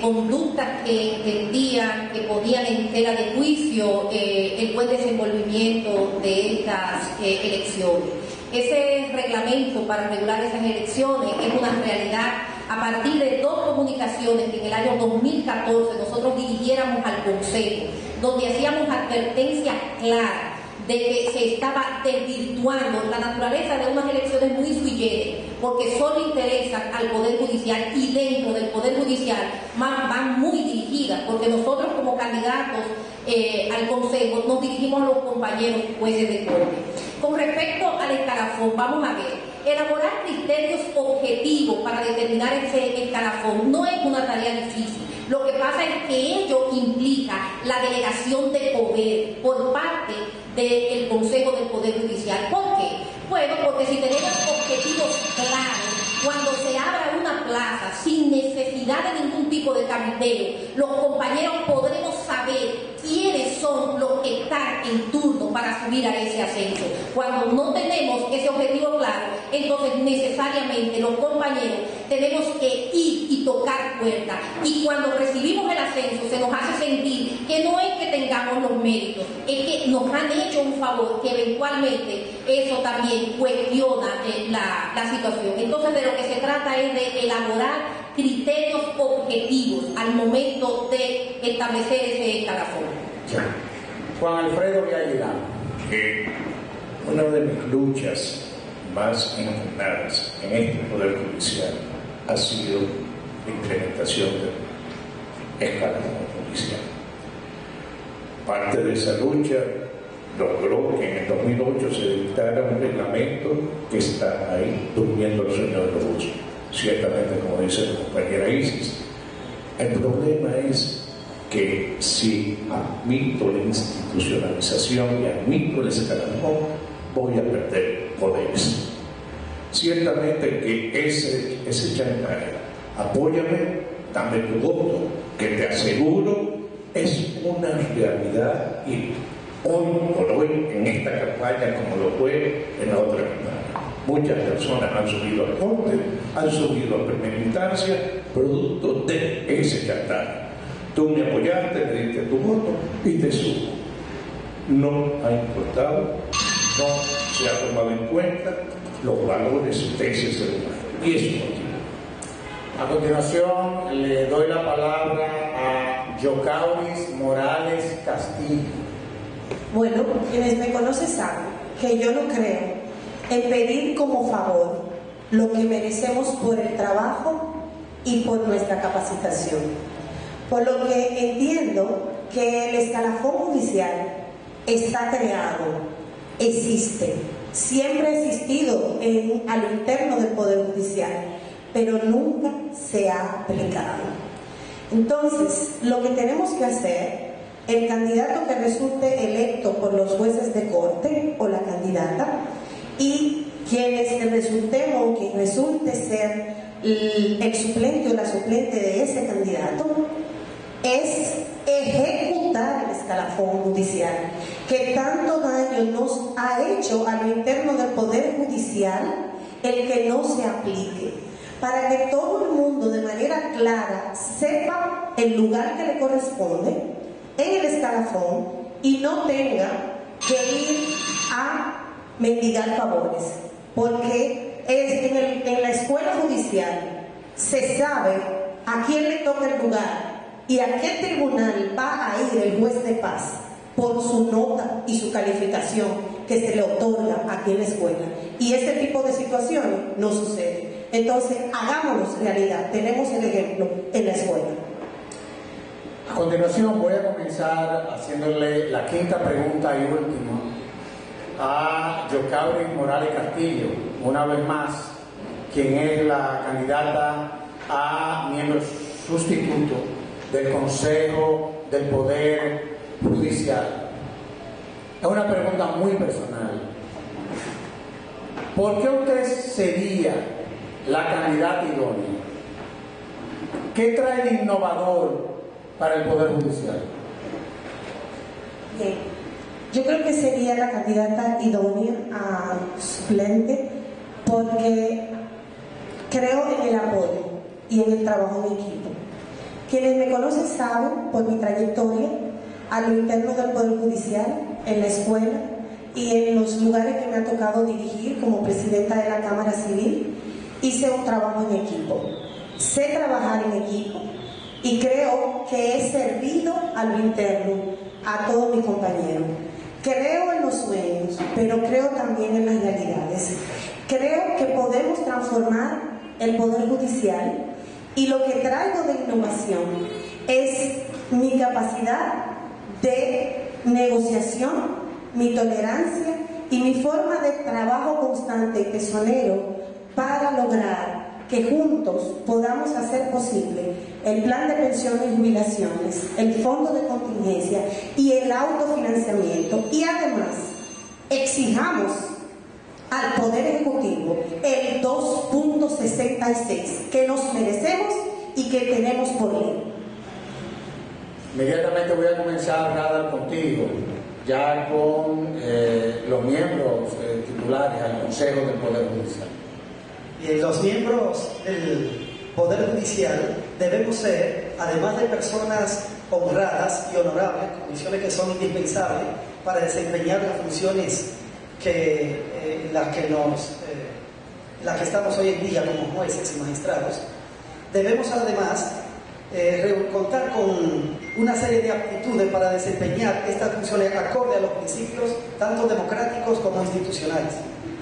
conductas que entendían que podían en tela de juicio el buen desenvolvimiento de estas elecciones. Ese reglamento para regular esas elecciones es una realidad a partir de 2 comunicaciones que en el año 2014 nosotros dirigiéramos al Consejo, donde hacíamos advertencias claras de que se estaba desvirtuando la naturaleza de unas elecciones muy sui generis, porque solo interesan al Poder Judicial, y dentro del Poder Judicial van muy dirigidas, porque nosotros como candidatos al Consejo nos dirigimos a los compañeros jueces de corte. Con respecto al escalafón, vamos a ver, elaborar criterios objetivos para determinar ese escalafón no es una tarea difícil. Lo que pasa es que ello implica la delegación de poder por parte del Consejo del Poder Judicial. ¿Por qué? Bueno, porque si tenemos objetivos claros, cuando se abra una plaza sin necesidad de ningún tipo de cabildeo, los compañeros podremos saber quiénes son los que están en turno para subir a ese ascenso. Cuando no tenemos ese objetivo claro, entonces necesariamente los compañeros tenemos que ir y tocar puertas. Y cuando recibimos el ascenso se nos hace sentir que no es que tengamos los méritos, es que nos han hecho un favor, que eventualmente eso también cuestiona la situación. Entonces de lo que se trata es de elaborar criterios objetivos al momento de establecer ese escalafón. Juan Alfredo Villalilán. Una de mis luchas más encarnadas en este Poder Judicial ha sido la implementación del escalafón judicial. Parte de esa lucha logró que en el 2008 se dictara un reglamento que está ahí durmiendo el sueño de los muchos. Ciertamente, como dice la compañera Isis, El problema es que si admito la institucionalización y admito el escalafón, voy a perder poderes. Ciertamente que ese chantaje, apóyame, dame tu voto, que te aseguro, es una realidad y hoy por hoy en esta campaña como lo fue en la otra campaña. Muchas personas han subido al corte, han subido a primera instancia, producto de ese chantaje. Tú me apoyaste, me diste tu voto y te subo. No ha importado, no se ha tomado en cuenta los valores de ese ser humano. Y eso es motivo. A continuación le doy la palabra a Yocauris Morales Castillo. Bueno, quienes me conocen saben que yo no creo en pedir como favor lo que merecemos por el trabajo y por nuestra capacitación. Por lo que entiendo que el escalafón judicial está creado, existe, siempre ha existido a lo interno del Poder Judicial, pero nunca se ha aplicado. Entonces, lo que tenemos que hacer, el candidato que resulte electo por los jueces de corte o la candidata, y quienes resultemos, quien resulte ser el suplente o la suplente de ese candidato, es ejecutar el escalafón judicial que tanto daño nos ha hecho a lo interno del Poder Judicial, el que no se aplique, para que todo el mundo de manera clara sepa el lugar que le corresponde en el escalafón y no tenga que ir a mendigar favores, porque en la escuela judicial se sabe a quién le toca el lugar y a qué tribunal va a ir el juez de paz por su nota y su calificación que se le otorga aquí en la escuela. Y este tipo de situaciones no sucede. Entonces, hagámonos realidad. Tenemos el ejemplo en la escuela. A continuación voy a comenzar haciéndole la quinta pregunta y última a Yocauris Morales Castillo, una vez más, quien es la candidata a miembro sustituto del Consejo del Poder Judicial. Es una pregunta muy personal. ¿Por qué usted sería la candidata idónea? ¿Qué trae de innovador para el Poder Judicial? Bien, yo creo que sería la candidata idónea a suplente porque creo en el apoyo y en el trabajo en equipo. Quienes me conocen saben por mi trayectoria a lo interno del Poder Judicial, en la escuela y en los lugares que me ha tocado dirigir como presidenta de la Cámara Civil, hice un trabajo en equipo. Sé trabajar en equipo y creo que he servido a lo interno a todos mis compañeros. Creo en los sueños, pero creo también en las realidades. Creo que podemos transformar el Poder Judicial y lo que traigo de innovación es mi capacidad de negociación, mi tolerancia y mi forma de trabajo constante y tesonero para lograr que juntos podamos hacer posible el plan de pensiones y jubilaciones, el fondo de contingencia y el autofinanciamiento, y además exijamos al Poder Ejecutivo el 2.66 que nos merecemos y que tenemos por ley. Inmediatamente voy a comenzar, Radar, contigo, ya con los miembros titulares al Consejo del Poder Judicial. Los miembros del Poder Judicial debemos ser, además de personas honradas y honorables, condiciones que son indispensables para desempeñar las funciones las que estamos hoy en día como jueces y magistrados. Debemos además contar con una serie de aptitudes para desempeñar estas funciones acorde a los principios tanto democráticos como institucionales.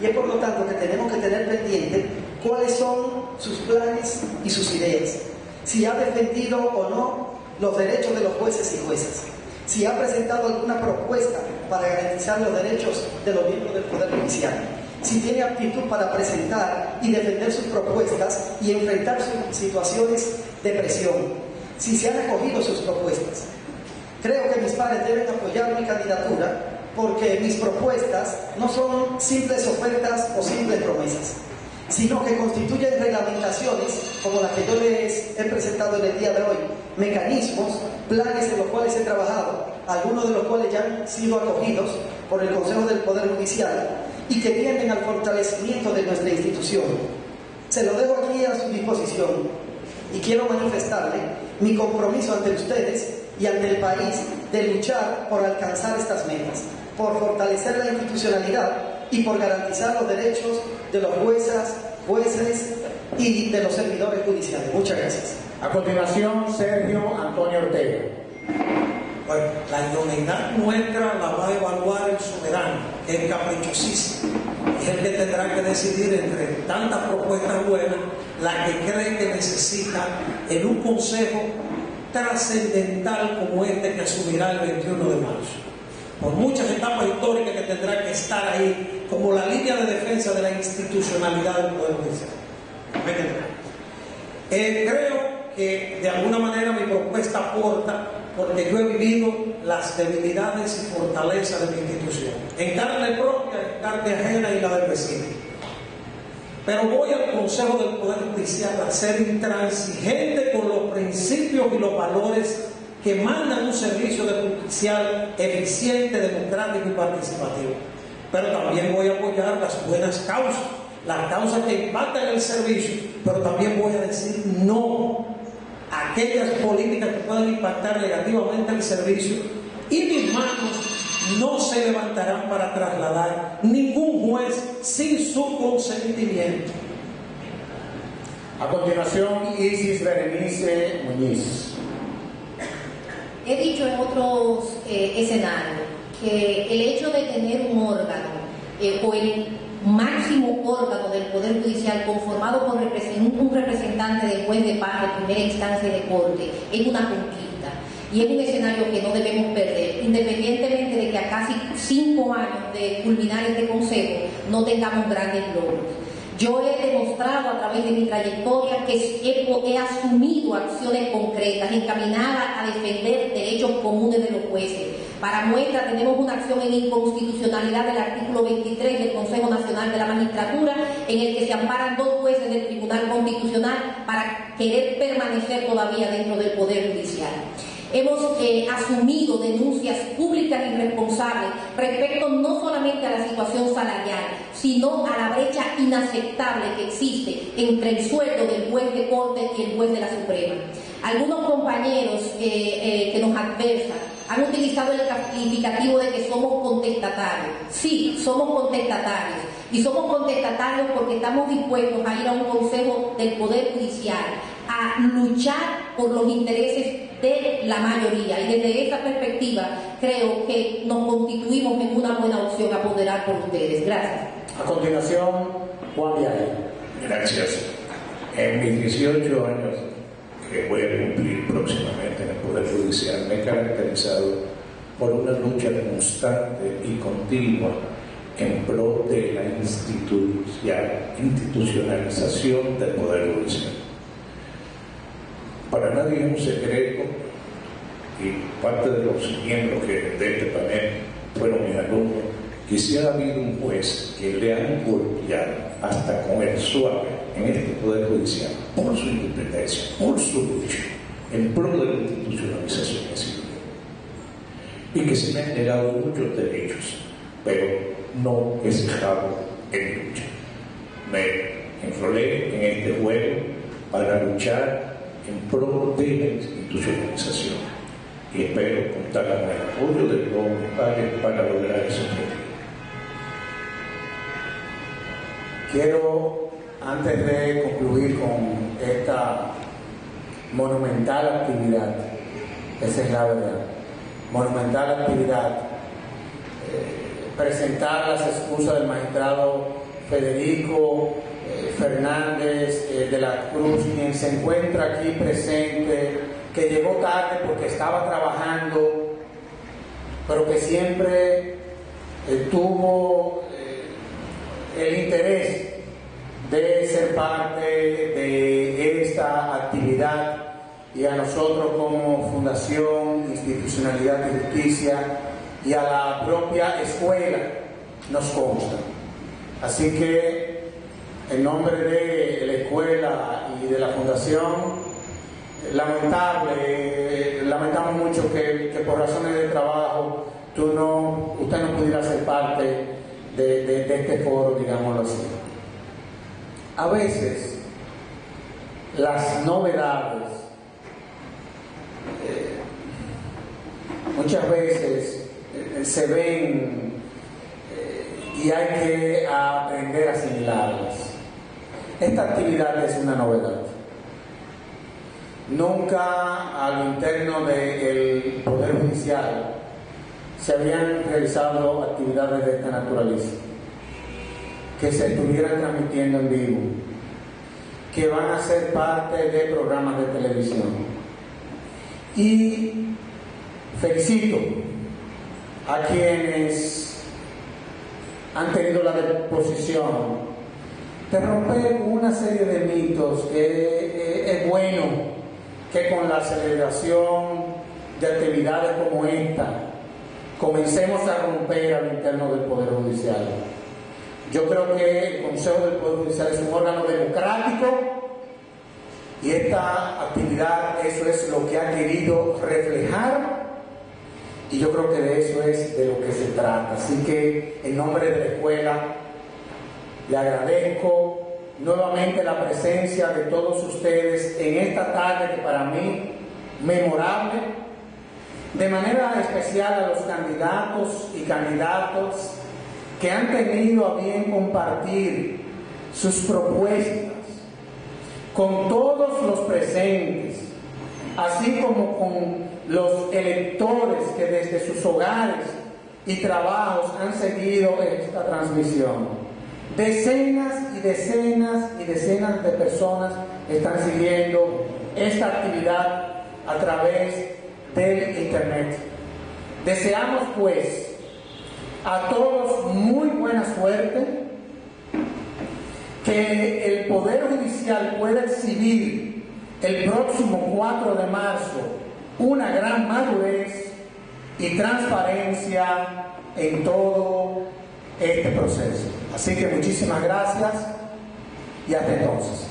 Y es por lo tanto que tenemos que tener pendiente cuáles son sus planes y sus ideas, si ha defendido o no los derechos de los jueces y juezas, si ha presentado alguna propuesta para garantizar los derechos de los miembros del Poder Judicial, si tiene aptitud para presentar y defender sus propuestas y enfrentar sus situaciones de presión, si se han acogido sus propuestas. Creo que mis pares deben apoyar mi candidatura porque mis propuestas no son simples ofertas o simples promesas, sino que constituyen reglamentaciones como las que yo les he presentado en el día de hoy, mecanismos, planes en los cuales he trabajado, algunos de los cuales ya han sido acogidos por el Consejo del Poder Judicial y que tienden al fortalecimiento de nuestra institución. Se lo dejo aquí a su disposición y quiero manifestarle mi compromiso ante ustedes y ante el país de luchar por alcanzar estas metas, por fortalecer la institucionalidad y por garantizar los derechos de los jueces y de los servidores judiciales. Muchas gracias. A continuación, Sergio Antonio Ortega. Bueno, la idoneidad nuestra la va a evaluar el soberano, que es caprichosísimo. Es el que tendrá que decidir entre tantas propuestas buenas, la que cree que necesita en un consejo trascendental como este que asumirá el 21 de marzo. Por muchas etapas históricas que tendrá que estar ahí, como la línea de defensa de la institucionalidad del Poder Judicial. Creo que de alguna manera mi propuesta aporta, porque yo he vivido las debilidades y fortalezas de mi institución, en carne propia, en carne ajena y la del vecino. Pero voy al Consejo del Poder Judicial a ser intransigente con los principios y los valores que mandan un servicio de judicial eficiente, democrático y participativo. Pero también voy a apoyar las buenas causas, las causas que impactan el servicio, pero también voy a decir no a aquellas políticas que puedan impactar negativamente el servicio, y mis manos no se levantarán para trasladar ningún juez sin su consentimiento. A continuación, Isis Berenice Muñiz. He dicho en otros escenarios que el hecho de tener un órgano o el máximo órgano del Poder Judicial conformado por un representante del juez de paz de primera instancia de corte es una conquista y es un escenario que no debemos perder, independientemente de que a casi 5 años de culminar este consejo no tengamos grandes logros. Yo he demostrado a través de mi trayectoria que he asumido acciones concretas encaminadas a defender derechos comunes de los jueces. Para muestra, tenemos una acción en inconstitucionalidad del artículo 23 del Consejo Nacional de la Magistratura, en el que se amparan 2 jueces del Tribunal Constitucional para querer permanecer todavía dentro del Poder Judicial. Hemos asumido denuncias públicas y responsables respecto no solamente a la situación salarial, sino a la brecha inaceptable que existe entre el sueldo del juez de corte y el juez de la Suprema. Algunos compañeros que nos adversan han utilizado el calificativo de que somos contestatarios. Sí, somos contestatarios. Y somos contestatarios porque estamos dispuestos a ir a un consejo del Poder Judicial a luchar por los intereses de la mayoría. Y desde esa perspectiva creo que nos constituimos en una buena opción a apoderar por ustedes. Gracias. A continuación, Juan Viale. Gracias. En mis 18 años que voy a cumplir próximamente en el Poder Judicial, me he caracterizado por una lucha constante y continua en pro de la institucionalización del Poder Judicial. Para nadie es un secreto, y parte de los miembros de este panel fueron mis alumnos, que si ha habido un juez que le han golpeado hasta con el suave en este Poder Judicial por su independencia, por su lucha en pro de la institucionalización que ha sido yo, y que se me han negado muchos derechos, pero no he cesado en lucha. Me enrolé en este juego para luchar en pro de la institucionalización y espero contar con el apoyo de todos mis padres para lograr ese objetivo. Quiero, antes de concluir con esta monumental actividad, esa es la verdad, monumental actividad, presentar las excusas del magistrado Federico Fernández de la Cruz, quien se encuentra aquí presente, que llegó tarde porque estaba trabajando, pero que siempre tuvo el interés de ser parte de esta actividad y a nosotros como Fundación Institucionalidad y Justicia y a la propia escuela nos consta. Así que en nombre de la escuela y de la Fundación, lamentamos mucho que por razones de trabajo usted no pudiera ser parte de este foro, digámoslo así. A veces las novedades muchas veces se ven y hay que aprender a asimilarlas. Esta actividad es una novedad. Nunca a lo interno del Poder Judicial se habían realizado actividades de esta naturaleza, que se estuvieran transmitiendo en vivo, que van a ser parte de programas de televisión. Y felicito a quienes han tenido la disposición de romper una serie de mitos que es bueno que con la celebración de actividades como esta comencemos a romper al interno del Poder Judicial. Yo creo que el Consejo del Poder Judicial es un órgano democrático y esta actividad eso es lo que ha querido reflejar, y yo creo que de eso es de lo que se trata. Así que en nombre de la escuela le agradezco nuevamente la presencia de todos ustedes en esta tarde que para mí memorable, de manera especial a los candidatos y candidatas que han tenido a bien compartir sus propuestas con todos los presentes, así como con los electores que desde sus hogares y trabajos han seguido esta transmisión. Decenas y decenas y decenas de personas están siguiendo esta actividad a través del Internet. Deseamos pues a todos muy buena suerte, que el Poder Judicial pueda exhibir el próximo 4 de marzo una gran madurez y transparencia en todo este proceso. Así que muchísimas gracias y hasta entonces.